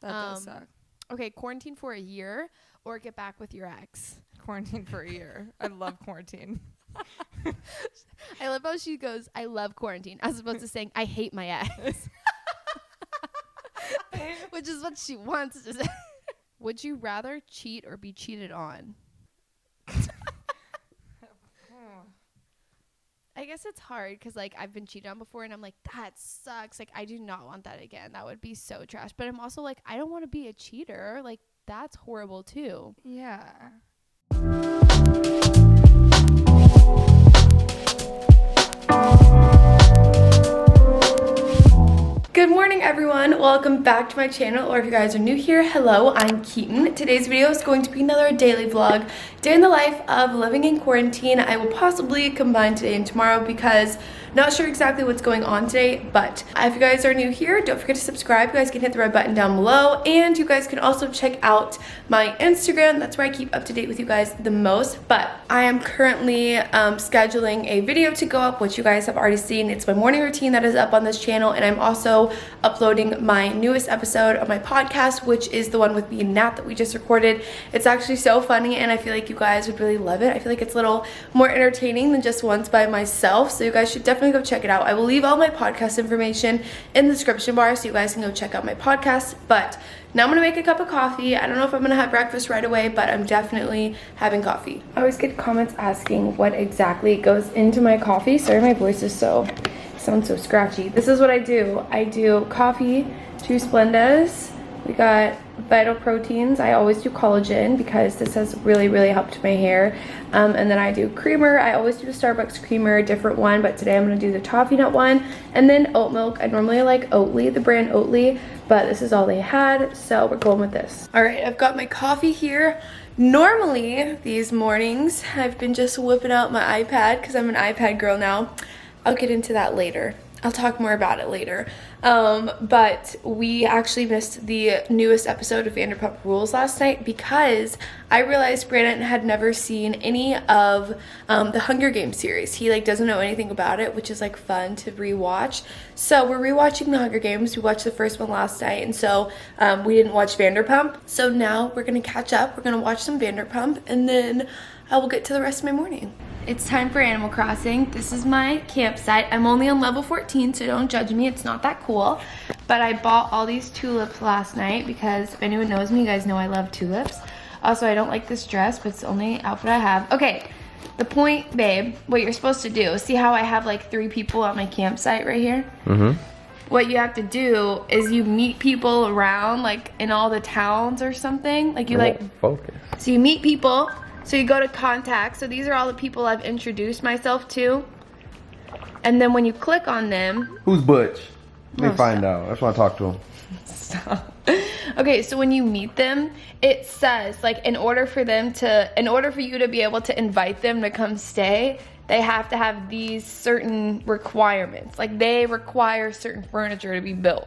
That does suck. Okay, quarantine for a year or get back with your ex. Quarantine for a year. I love quarantine. I love how she goes, I love quarantine, as opposed to saying, I hate my ex. Which is what she wants to say. Would you rather cheat or be cheated on? I guess it's hard because, like, I've been cheated on before and I'm like, that sucks. Like, I do not want that again. That would be so trash. But I'm also like, I don't want to be a cheater. Like, that's horrible too. Yeah. Good morning, everyone. Welcome back to my channel, or if you guys are new here, hello, I'm Keaton. Today's video is going to be another daily vlog, day in the life of living in quarantine. I will possibly combine today and tomorrow because not sure exactly what's going on today, but if you guys are new here, don't forget to subscribe. You guys can hit the red button down below, and you guys can also check out my Instagram. That's where I keep up to date with you guys the most. But I am currently scheduling a video to go up, which you guys have already seen. It's my morning routine that is up on this channel, and I'm also uploading my newest episode of my podcast, which is the one with me and Nat that we just recorded. It's actually so funny, and I feel like you guys would really love it. I feel like it's a little more entertaining than just once by myself, so you guys should definitely go check it out. I will leave all my podcast information in the description bar so you guys can go check out my podcast. But now I'm gonna make a cup of coffee. I don't know if I'm gonna have breakfast right away, but I'm definitely having coffee. I always get comments asking what exactly goes into my coffee. Sorry, my voice is sounds so scratchy. This is what I do. I do coffee, 2 Splendas. We got Vital Proteins. I always do collagen because this has really helped my hair. And then I do creamer. I always do a Starbucks creamer, a different one, but today I'm gonna do the toffee nut one. And then oat milk. I normally like Oatly, the brand Oatly, but this is all they had, so we're going with this. All right, I've got my coffee here. Normally, these mornings, I've been just whipping out my iPad because I'm an iPad girl now. I'll get into that later. I'll talk more about it later. But we actually missed the newest episode of Vanderpump Rules last night because I realized Brandon had never seen any of the Hunger Games series. He doesn't know anything about it, which is fun to rewatch. So we're rewatching the Hunger Games. We watched the first one last night, and so we didn't watch Vanderpump. So now we're gonna catch up. We're gonna watch some Vanderpump, and then I will get to the rest of my morning. It's time for Animal Crossing. This is my campsite. I'm only on level 14, so don't judge me. It's not that cool. But I bought all these tulips last night because if anyone knows me, you guys know I love tulips. Also, I don't like this dress, but it's the only outfit I have. Okay, the point, babe, what you're supposed to do, see how I have 3 people at my campsite right here? Mm-hmm. What you have to do is you meet people around, in all the towns or something. Focus. So you meet people. So you go to contacts. So these are all the people I've introduced myself to. And then when you click on them. Who's Butch? Let me find out. I just want to talk to him. Stop. Okay, so when you meet them, it says in order for you to be able to invite them to come stay, they have to have these certain requirements. They require certain furniture to be built.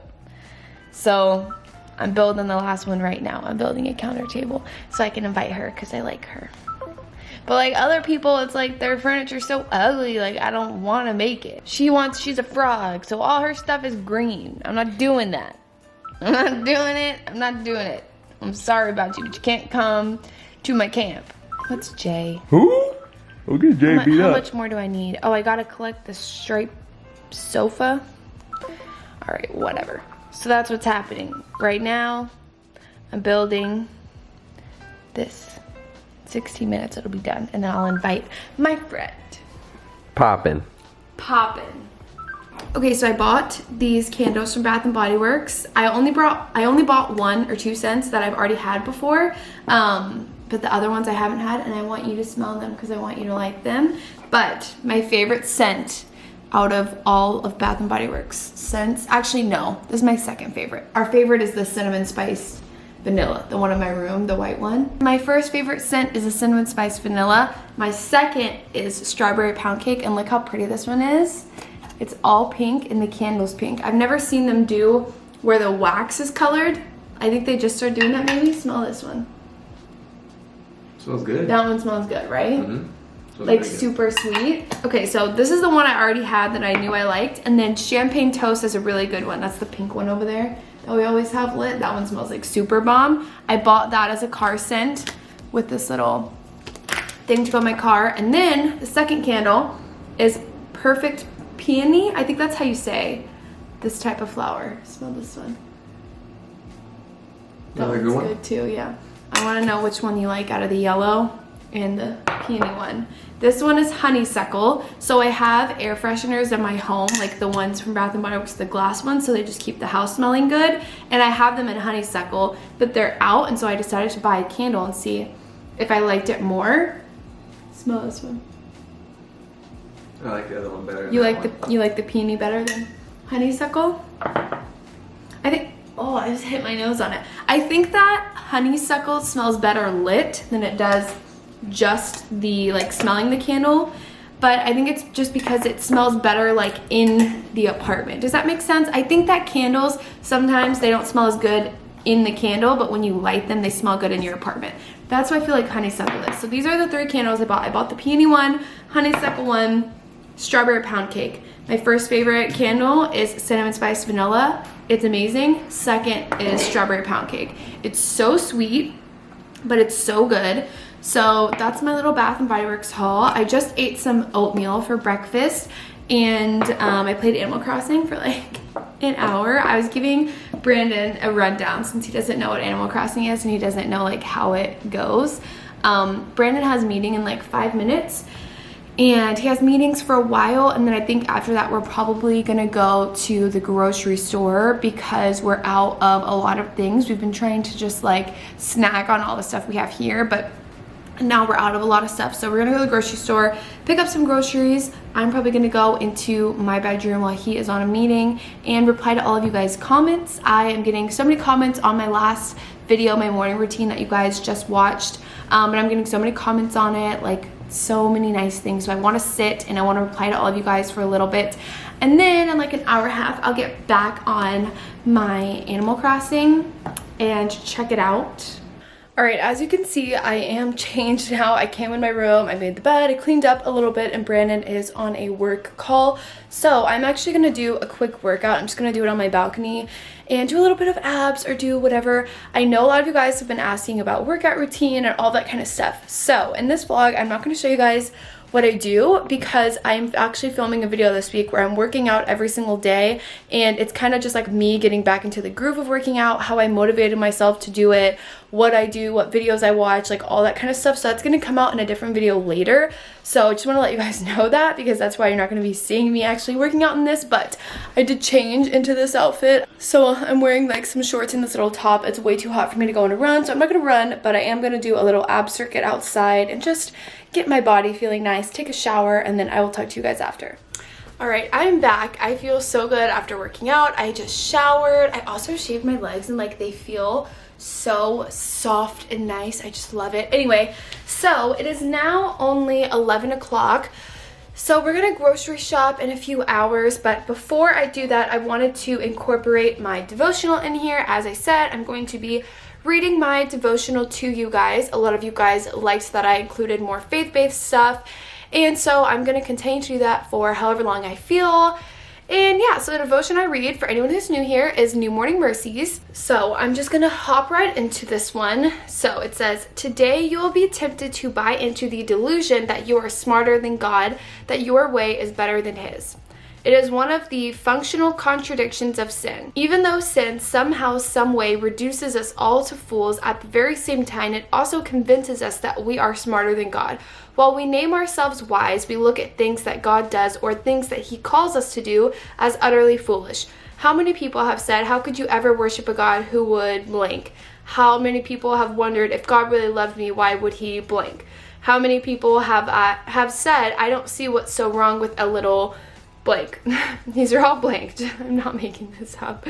So I'm building the last one right now. I'm building a counter table so I can invite her because I like her. But other people, it's their furniture's so ugly, I don't want to make it. She's a frog, so all her stuff is green. I'm not doing that. I'm not doing it. I'm not doing it. I'm sorry about you, but you can't come to my camp. What's Jay? Who? We'll get Jay beat up. How much more do I need? Oh, I gotta collect the striped sofa. All right, whatever. So that's what's happening. Right now, I'm building this. 16 minutes, it'll be done. And then I'll invite my friend. Poppin'. Okay, so I bought these candles from Bath & Body Works. I only bought 1 or 2 scents that I've already had before. But the other ones I haven't had, and I want you to smell them because I want you to like them. But my favorite scent out of all of Bath & Body Works scents, actually no, this is my second favorite. Our favorite is the cinnamon spice vanilla, the one in my room, the white one. My first favorite scent is the cinnamon spice vanilla. My second is strawberry pound cake, and look how pretty this one is. It's all pink and the candle's pink. I've never seen them do where the wax is colored. I think they just started doing that maybe. Smell this one. Smells good. That one smells good, right? Mm-hmm. Super sweet. Okay, so this is the one I already had that I knew I liked, and then champagne toast is a really good one. That's the pink one over there. that we always have lit. That one smells like super bomb. I bought that as a car scent with this little thing to go in my car. And then the second candle is Perfect Peony. I think that's how you say this type of flower. Smell this one. That one's good too, yeah. I want to know which one you like out of the yellow and the peony one. This one is honeysuckle. So I have air fresheners in my home, like the ones from Bath & Body Works, the glass ones, so they just keep the house smelling good. And I have them in honeysuckle, but they're out, and so I decided to buy a candle and see if I liked it more. Smell this one. I like the other one better. You like the peony better than honeysuckle? I think, oh, I just hit my nose on it. I think that honeysuckle smells better lit than it does just the like smelling the candle, but I think it's just because it smells better like in the apartment. Does that make sense? I think that candles sometimes they don't smell as good in the candle, but when you light them they smell good in your apartment. That's what I feel like honeysuckle is. So these are the 3 candles I bought. I bought the peony one, honeysuckle one, strawberry pound cake. My first favorite candle is cinnamon spice vanilla. It's amazing. Second is strawberry pound cake. It's so sweet, but it's so good. So that's my little Bath & Body Works haul. I just ate some oatmeal for breakfast, and I played Animal Crossing for like an hour. I was giving Brandon a rundown since he doesn't know what Animal Crossing is and he doesn't know like how it goes. Brandon has a meeting in like 5 minutes, and he has meetings for a while, and then I think after that we're probably gonna go to the grocery store because we're out of a lot of things. We've been trying to just like snack on all the stuff we have here, but now we're out of a lot of stuff. So we're gonna go to the grocery store, pick up some groceries. I'm probably gonna go into my bedroom while he is on a meeting and reply to all of you guys' comments. I am getting so many comments on my last video, my morning routine that you guys just watched, and I'm getting so many comments on it, like so many nice things. So I want to sit and I want to reply to all of you guys for a little bit, and then in like an hour and a half I'll get back on my Animal Crossing and check it out. All right, as you can see, I am changed now. I came in my room, I made the bed, I cleaned up a little bit, and Brandon is on a work call. So I'm actually gonna do a quick workout. I'm just gonna do it on my balcony and do a little bit of abs or do whatever. I know a lot of you guys have been asking about workout routine and all that kind of stuff. So in this vlog, I'm not gonna show you guys what I do because I'm actually filming a video this week where I'm working out every single day, and it's kind of just like me getting back into the groove of working out, how I motivated myself to do it, what I do, what videos I watch, like all that kind of stuff. So that's going to come out in a different video later. So I just want to let you guys know that because that's why you're not going to be seeing me actually working out in this. But I did change into this outfit. So I'm wearing like some shorts and this little top. It's way too hot for me to go on a run, so I'm not going to run, but I am going to do a little ab circuit outside and just get my body feeling nice, take a shower, and then I will talk to you guys after. All right, I'm back. I feel so good after working out. I just showered. I also shaved my legs and like they feel so soft and nice. I just love it. Anyway, so it is now only 11 o'clock. So we're gonna grocery shop in a few hours, but before I do that, I wanted to incorporate my devotional in here. As I said, I'm going to be reading my devotional to you guys. A lot of you guys liked that I included more faith-based stuff, and so I'm going to continue to do that for however long I feel. And yeah, so the devotion I read, for anyone who's new here, is New Morning Mercies. So I'm just going to hop right into this one. So it says, "Today you will be tempted to buy into the delusion that you are smarter than God, that your way is better than His. It is one of the functional contradictions of sin. Even though sin somehow, some way reduces us all to fools, at the very same time it also convinces us that we are smarter than God. While we name ourselves wise, we look at things that God does or things that He calls us to do as utterly foolish. How many people have said, 'How could you ever worship a God who would blank?' How many people have wondered, 'If God really loved me, why would He blank?' How many people have said, 'I don't see what's so wrong with a little blank.'" These are all blanked. I'm not making this up.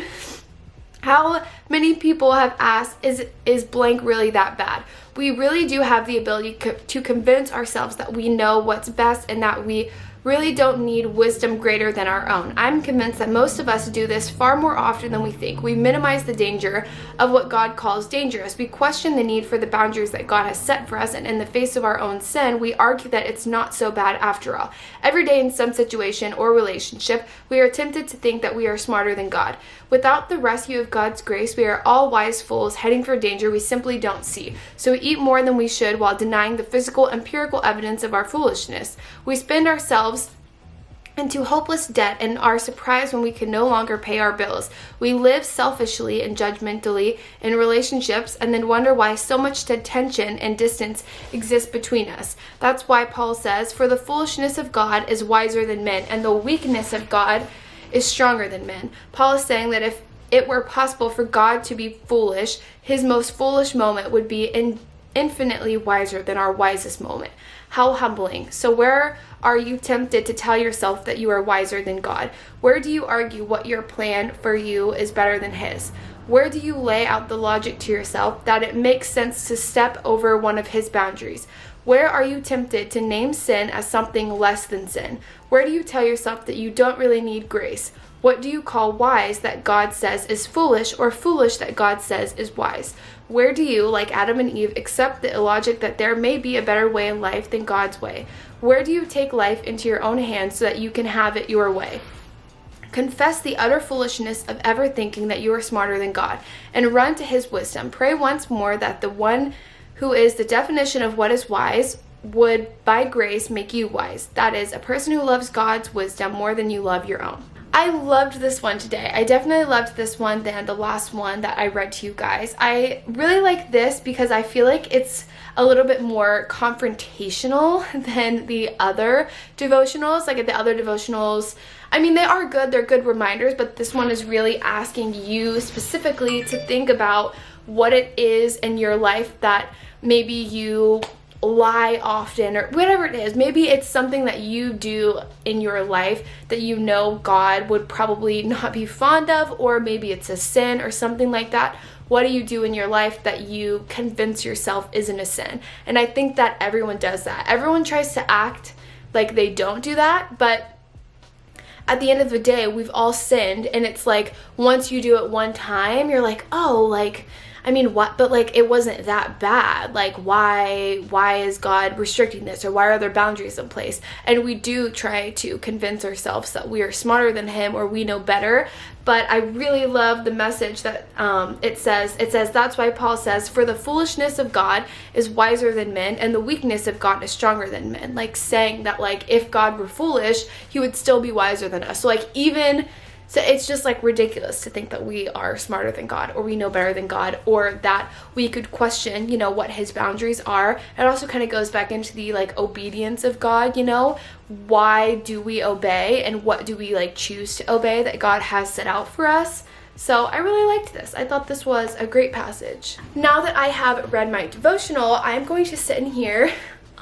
How many people have asked, is blank really that bad? We really do have the ability to convince ourselves that we know what's best and that we really don't need wisdom greater than our own. I'm convinced that most of us do this far more often than we think. We minimize the danger of what God calls dangerous. We question the need for the boundaries that God has set for us, and in the face of our own sin, we argue that it's not so bad after all. Every day in some situation or relationship, we are tempted to think that we are smarter than God. Without the rescue of God's grace, we are all wise fools heading for danger we simply don't see. So we eat more than we should while denying the physical, empirical evidence of our foolishness. We spend ourselves into hopeless debt and are surprised when we can no longer pay our bills. We live selfishly and judgmentally in relationships and then wonder why so much tension and distance exists between us. That's why Paul says, "For the foolishness of God is wiser than men, and the weakness of God is stronger than men." Paul is saying that if it were possible for God to be foolish, his most foolish moment would be infinitely wiser than our wisest moment. How humbling. So where are you tempted to tell yourself that you are wiser than God? Where do you argue what your plan for you is better than his? Where do you lay out the logic to yourself that it makes sense to step over one of his boundaries? Where are you tempted to name sin as something less than sin? Where do you tell yourself that you don't really need grace? What do you call wise that God says is foolish, or foolish that God says is wise? Where do you, like Adam and Eve, accept the illogic that there may be a better way in life than God's way? Where do you take life into your own hands so that you can have it your way? Confess the utter foolishness of ever thinking that you are smarter than God, and run to his wisdom. Pray once more that the one who is the definition of what is wise would, by grace, make you wise. That is, a person who loves God's wisdom more than you love your own. I loved this one today. I definitely loved this one than the last one that I read to you guys. I really like this because I feel like it's a little bit more confrontational than the other devotionals. Like the other devotionals, I mean, they are good. They're good reminders, but this one is really asking you specifically to think about what it is in your life that maybe you lie often, or whatever it is. Maybe it's something that you do in your life that you know God would probably not be fond of, or maybe it's a sin or something like that. What do you do in your life that you convince yourself isn't a sin? And I think that everyone does that. Everyone tries to act like they don't do that, but at the end of the day, we've all sinned, and it's like once you do it one time, you're like, oh, like, I mean, what? But like, it wasn't that bad. Like, why is God restricting this, or why are there boundaries in place? And we do try to convince ourselves that we are smarter than him, or we know better. But I really love the message that it says, that's why Paul says, "For the foolishness of God is wiser than men, and the weakness of God is stronger than men." Like saying that, like, if God were foolish, he would still be wiser than us. So like, so it's just like ridiculous to think that we are smarter than God, or we know better than God, or that we could question, you know, what his boundaries are. It also kind of goes back into the like obedience of God, you know, why do we obey, and what do we like choose to obey that God has set out for us. So I really liked this. I thought this was a great passage. Now that I have read my devotional, I'm going to sit in here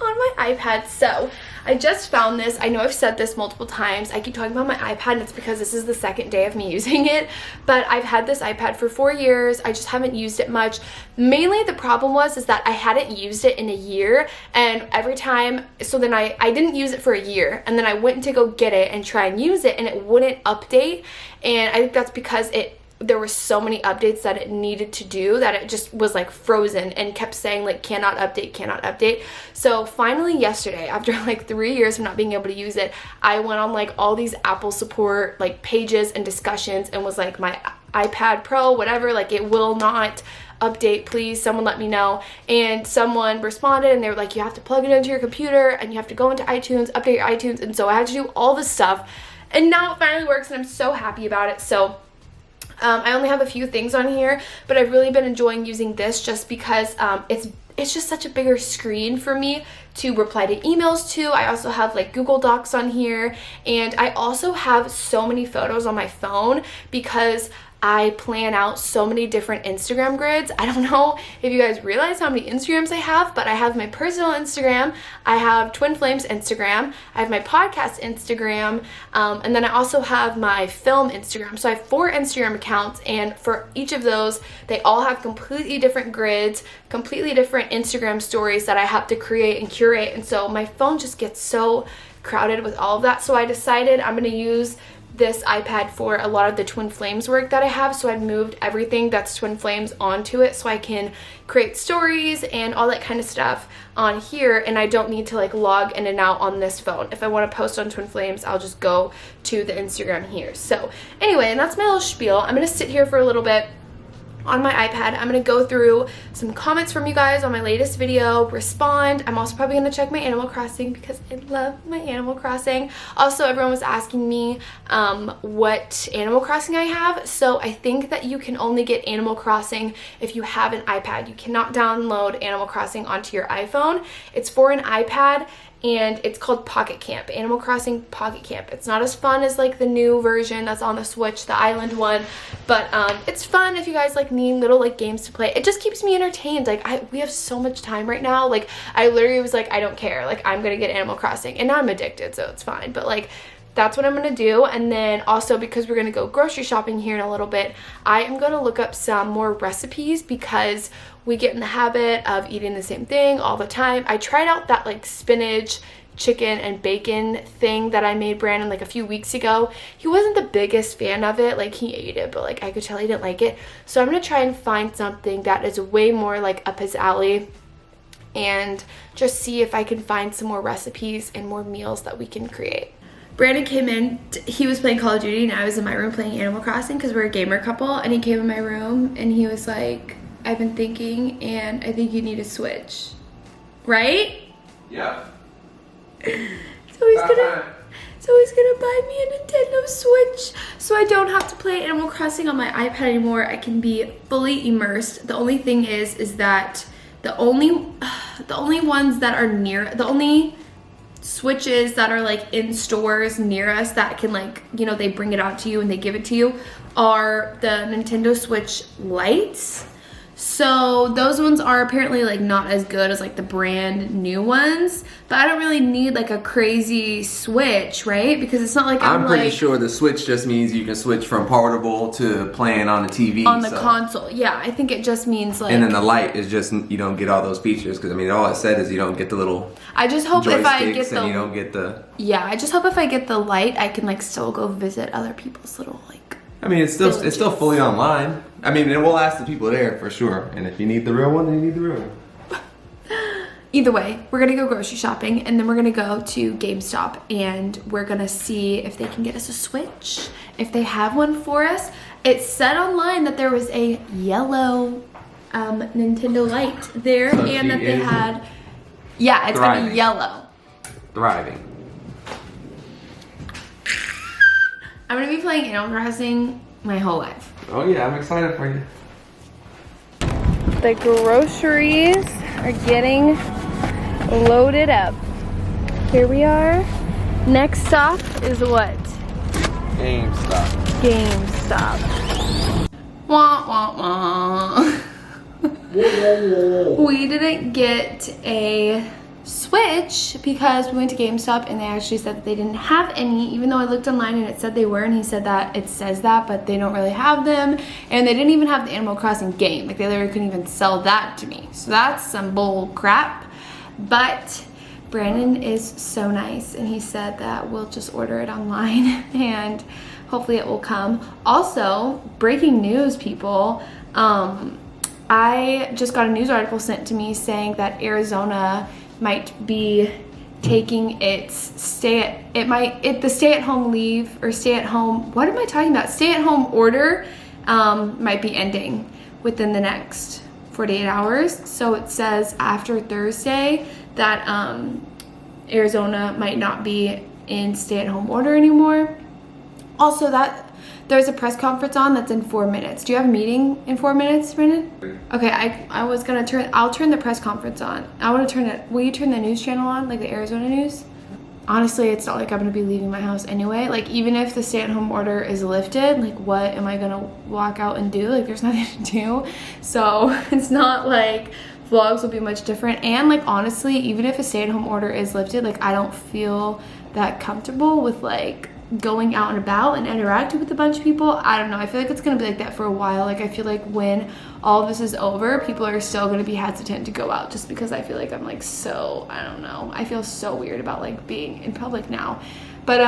on my iPad. So I just found this. I know I've said this multiple times. I keep talking about my iPad, and it's because this is the second day of me using it. But I've had this iPad for 4 years. I just haven't used it much. Mainly the problem is that I hadn't used it in a year, and every time, so then I didn't use it for a year, and then I went to go get it and try and use it, and it wouldn't update. And I think that's because there were so many updates that it needed to do that it just was like frozen and kept saying like cannot update. So finally yesterday, after like 3 years of not being able to use it, I went on like all these Apple support like pages and discussions and was like, my iPad Pro, whatever, like it will not update, please someone let me know. And someone responded, and they were like, you have to plug it into your computer and you have to go into iTunes, update your iTunes. And so I had to do all this stuff, and now it finally works, and I'm so happy about it. So I only have a few things on here, but I've really been enjoying using this just because it's just such a bigger screen for me to reply to emails to. I also have like Google Docs on here, and I also have so many photos on my phone because I plan out so many different Instagram grids. I don't know if you guys realize how many Instagrams I have, but I have my personal Instagram, I have Twin Flames Instagram, I have my podcast Instagram, and then I also have my film Instagram. So I have 4 Instagram accounts, and for each of those, they all have completely different grids, completely different Instagram stories that I have to create and curate. And so my phone just gets so crowded with all of that. So I decided I'm going to use this iPad for a lot of the Twin Flames work that I have. So I've moved everything that's Twin Flames onto it so I can create stories and all that kind of stuff on here, and I don't need to like log in and out on this phone. If I want to post on Twin Flames, I'll just go to the Instagram here. So anyway, and that's my little spiel. I'm gonna sit here for a little bit on my iPad. I'm gonna go through some comments from you guys on my latest video, respond. I'm also probably gonna check my Animal Crossing because I love my Animal Crossing. Also, everyone was asking me what Animal Crossing I have. So I think that you can only get Animal Crossing if you have an iPad. You cannot download Animal Crossing onto your iPhone. It's for an iPad, and it's called Pocket Camp, Animal Crossing Pocket Camp. It's not as fun as like the new version that's on the Switch, the island one, but it's fun if you guys like need little like games to play. It just keeps me entertained. Like we have so much time right now. Like I literally was like, I don't care. Like I'm gonna get Animal Crossing, and now I'm addicted, so it's fine. But like that's what I'm gonna do. And then also, because we're gonna go grocery shopping here in a little bit, I am gonna look up some more recipes because we get in the habit of eating the same thing all the time. I tried out that like spinach, chicken, and bacon thing that I made Brandon like a few weeks ago. He wasn't the biggest fan of it. Like he ate it, but like I could tell he didn't like it. So I'm gonna try and find something that is way more like up his alley and just see if I can find some more recipes and more meals that we can create. Brandon came in, he was playing Call of Duty and I was in my room playing Animal Crossing because we're a gamer couple, and he came in my room and he was like, I've been thinking and I think you need a Switch. Right? Yeah. So he's gonna buy me a Nintendo Switch so I don't have to play Animal Crossing on my iPad anymore. I can be fully immersed. The only thing is that the only ones that are the only Switches that are like in stores near us that can like, you know, they bring it out to you and they give it to you are the Nintendo Switch Lites. So those ones are apparently like not as good as like the brand new ones, but I don't really need like a crazy Switch, right? Because it's not like I'm pretty sure the Switch just means you can switch from portable to playing on the TV. On the console. Yeah, I think it just means like... And then the Lite is just, you don't get all those features, because I mean all it said is you don't get the little I just hope if I get and you don't get the... Yeah, I just hope if I get the Lite, I can like still go visit other people's little like... I mean, it's still fully online. I mean, and we'll ask the people there for sure. And if you need the real one, then you need the real one. Either way, we're gonna go grocery shopping, and then we're gonna go to GameStop, and we're gonna see if they can get us a Switch, if they have one for us. It said online that there was a yellow Nintendo Lite there, so and that they had... Yeah, it's gonna be yellow. Thriving. I'm gonna be playing Animal Crossing my whole life. Oh yeah, I'm excited for you. The groceries are getting loaded up. Here we are. Next stop is what? GameStop. GameStop. Wah, wah, wah. We didn't get a Switch because we went to GameStop and they actually said that they didn't have any, even though I looked online and it said they were, and he said that it says that, but they don't really have them, and they didn't even have the Animal Crossing game. Like they literally couldn't even sell that to me. So that's some bull crap. But Brandon is so nice and he said that we'll just order it online and hopefully it will come. Also, breaking news, people, I just got a news article sent to me saying that Arizona might be taking its the stay-at-home leave or stay-at-home, what am I talking about? Stay-at-home order might be ending within the next 48 hours. So it says after Thursday that Arizona might not be in stay-at-home order anymore. Also, that there's a press conference on that's in 4 minutes. Do you have a meeting in 4 minutes, Brendan? Okay, I'll turn the press conference on. Will you turn the news channel on, like the Arizona news? Honestly, it's not like I'm gonna be leaving my house anyway. Like even if the stay-at-home order is lifted, like what am I gonna walk out and do? Like there's nothing to do. So it's not like vlogs will be much different. And like honestly, even if a stay-at-home order is lifted, like I don't feel that comfortable with like going out and about and interacting with a bunch of people. I don't know, I feel like it's gonna be like that for a while. Like I feel like when all of this is over, people are still gonna be hesitant to go out, just because I feel like I'm like so, I don't know, I feel so weird about like being in public now. But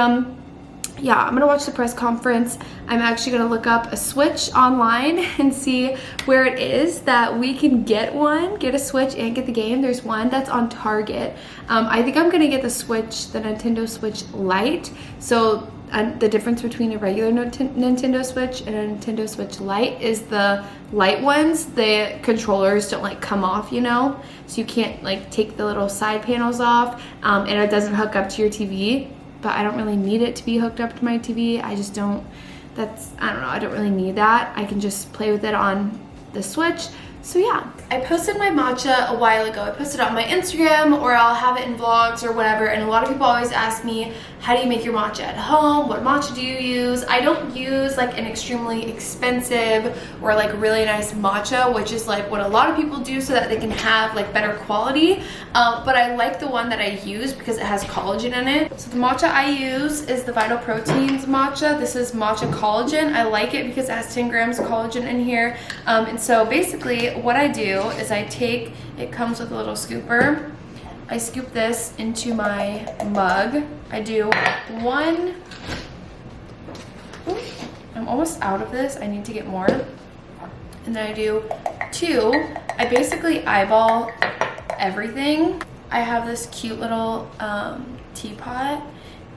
yeah, I'm gonna watch the press conference. I'm actually gonna look up a Switch online and see where it is that we can get a Switch and get the game. There's one that's on Target. I think I'm gonna get the Switch, the Nintendo Switch Lite. So the difference between a regular Nintendo Switch and a Nintendo Switch Lite is the light ones, the controllers don't like come off, you know? So you can't like take the little side panels off, and it doesn't hook up to your TV. But I don't really need it to be hooked up to my TV. I just don't, I don't know, I don't really need that. I can just play with it on the Switch. So yeah, I posted my matcha a while ago. I posted it on my Instagram, or I'll have it in vlogs or whatever, and a lot of people always ask me, how do you make your matcha at home? What matcha do you use? I don't use like an extremely expensive or like really nice matcha, which is like what a lot of people do so that they can have like better quality, but I like the one that I use because it has collagen in it. So the matcha I use is the Vital Proteins matcha. This is matcha collagen. I like it because it has 10 grams of collagen in here, and so basically what I do is I take, it comes with a little scooper, I scoop this into my mug. I do one, ooh, I'm almost out of this, I need to get more, and then I do two. I basically eyeball everything. I have this cute little teapot,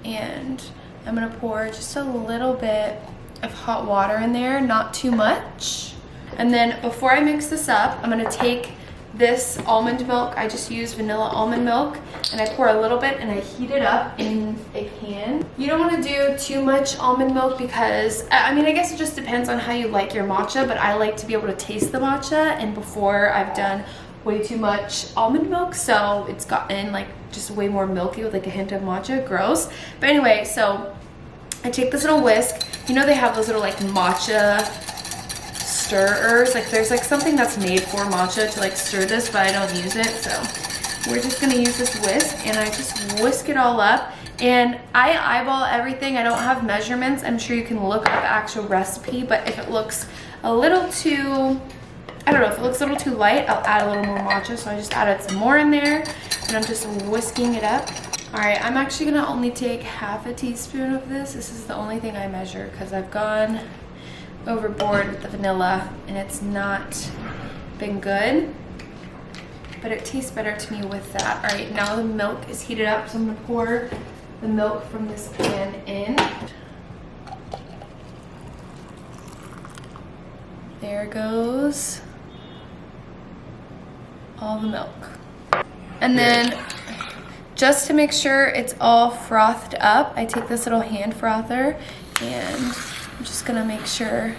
and I'm gonna pour just a little bit of hot water in there, not too much. And then before I mix this up, I'm gonna take this almond milk. I just use vanilla almond milk, and I pour a little bit and I heat it up in a pan. You don't want to do too much almond milk because, I mean, I guess it just depends on how you like your matcha, but I like to be able to taste the matcha, and before I've done way too much almond milk, so it's gotten like just way more milky with like a hint of matcha. Gross. But anyway, so I take this little whisk. You know they have those little like matcha stirrers, like there's like something that's made for matcha to like stir this, but I don't use it, so we're just gonna use this whisk, and I just whisk it all up, and I eyeball everything. I don't have measurements. I'm sure you can look up the actual recipe, but if it looks a little too, I don't know, if it looks a little too light, I'll add a little more matcha, so I just added some more in there, and I'm just whisking it up. All right, I'm actually gonna only take half a teaspoon of this. This is the only thing I measure because I've gone overboard with the vanilla and it's not been good, but it tastes better to me with that. All right, now the milk is heated up, so I'm gonna pour the milk from this pan in. There goes all the milk. And then just to make sure it's all frothed up, I take this little hand frother and I'm just gonna make sure.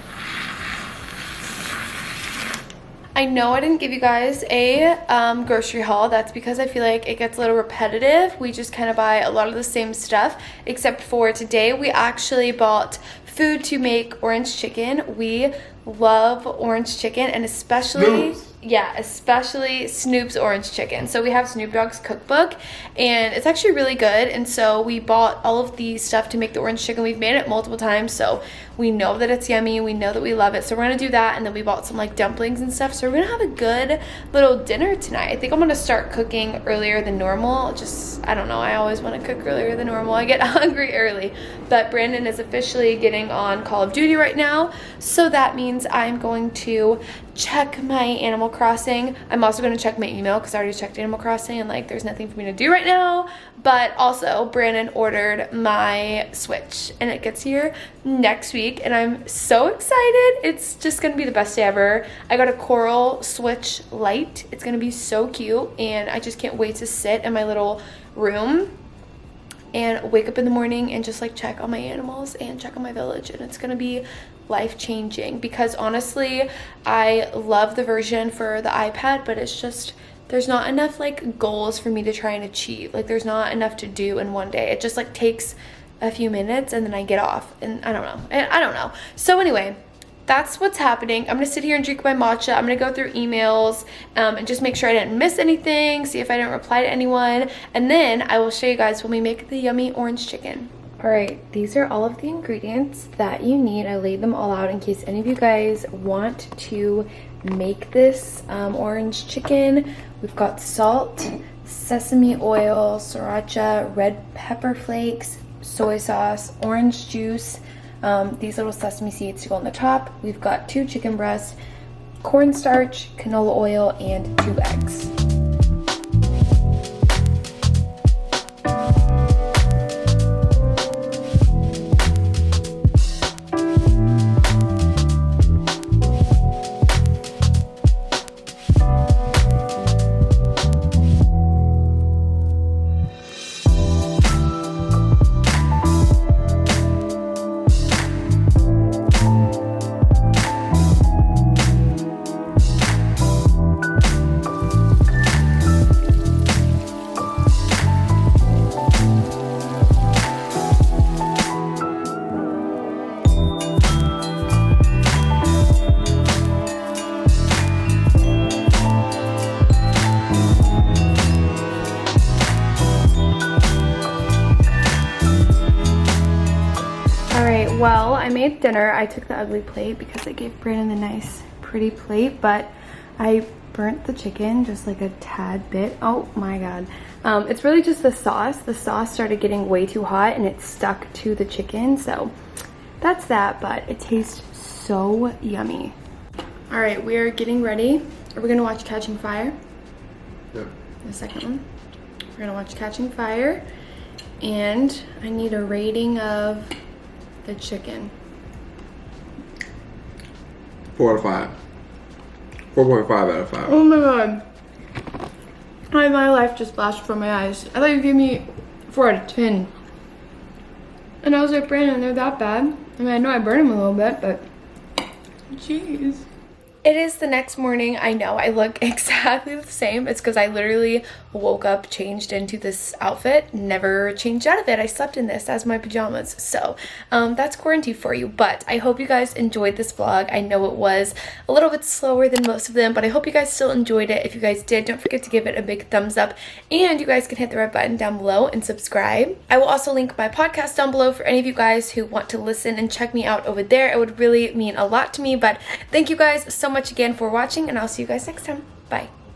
I know I didn't give you guys a grocery haul. That's because I feel like it gets a little repetitive. We just kind of buy a lot of the same stuff, except for today we actually bought food to make orange chicken. We love orange chicken, and especially especially Snoop's orange chicken. So we have Snoop Dogg's cookbook, and it's actually really good, and so we bought all of the stuff to make the orange chicken. We've made it multiple times, so we know that it's yummy, we know that we love it, so we're gonna do that. And then we bought some like dumplings and stuff, so we're gonna have a good little dinner tonight. I think I'm gonna start cooking earlier than normal. Just, I don't know, I always want to cook earlier than normal. I get hungry early. But Brandon is officially getting on Call of Duty right now, so that means I'm going to check my Animal Crossing. I'm also going to check my email because I already checked Animal Crossing and like there's nothing for me to do right now. But also Brandon ordered my Switch and it gets here next week, and I'm so excited. It's just going to be the best day ever. I got a Coral Switch Lite. It's going to be so cute, and I just can't wait to sit in my little room and wake up in the morning and just like check on my animals and check on my village, and it's gonna be life-changing. Because honestly, I love the version for the iPad, but it's just, there's not enough like goals for me to try and achieve. Like there's not enough to do in one day. It just like takes a few minutes and then I get off, and I don't know. So anyway, that's what's happening. I'm gonna sit here and drink my matcha. I'm gonna go through emails and just make sure I didn't miss anything, see if I didn't reply to anyone, and then I will show you guys when we make the yummy orange chicken. All right, these are all of the ingredients that you need. I laid them all out in case any of you guys want to make this orange chicken. We've got salt, sesame oil, sriracha, red pepper flakes, soy sauce, orange juice, these little sesame seeds to go on the top. We've got 2 chicken breasts, cornstarch, canola oil, and 2 eggs. Well, I made dinner. I took the ugly plate because it gave Brandon the nice, pretty plate, but I burnt the chicken just like a tad bit. Oh my god. It's really just the sauce. The sauce started getting way too hot and it stuck to the chicken, so that's that, but it tastes so yummy. All right, we are getting ready. Are we gonna watch Catching Fire? Yep. The second one. We're gonna watch Catching Fire, and I need a rating of the chicken. 4 out of 5. 4.5 out of 5. Oh my god. My life just flashed before my eyes. I thought you gave me 4 out of 10. And I was like, Brandon, they're that bad? I mean, I know I burned them a little bit, but jeez. It is the next morning. I know I look exactly the same. It's because I literally woke up, changed into this outfit, never changed out of it. I slept in this as my pajamas. So that's quarantine for you. But I hope you guys enjoyed this vlog. I know it was a little bit slower than most of them, but I hope you guys still enjoyed it. If you guys did, don't forget to give it a big thumbs up. And you guys can hit the red button down below and subscribe. I will also link my podcast down below for any of you guys who want to listen and check me out over there. It would really mean a lot to me. But thank you guys so much again for watching, and I'll see you guys next time. Bye.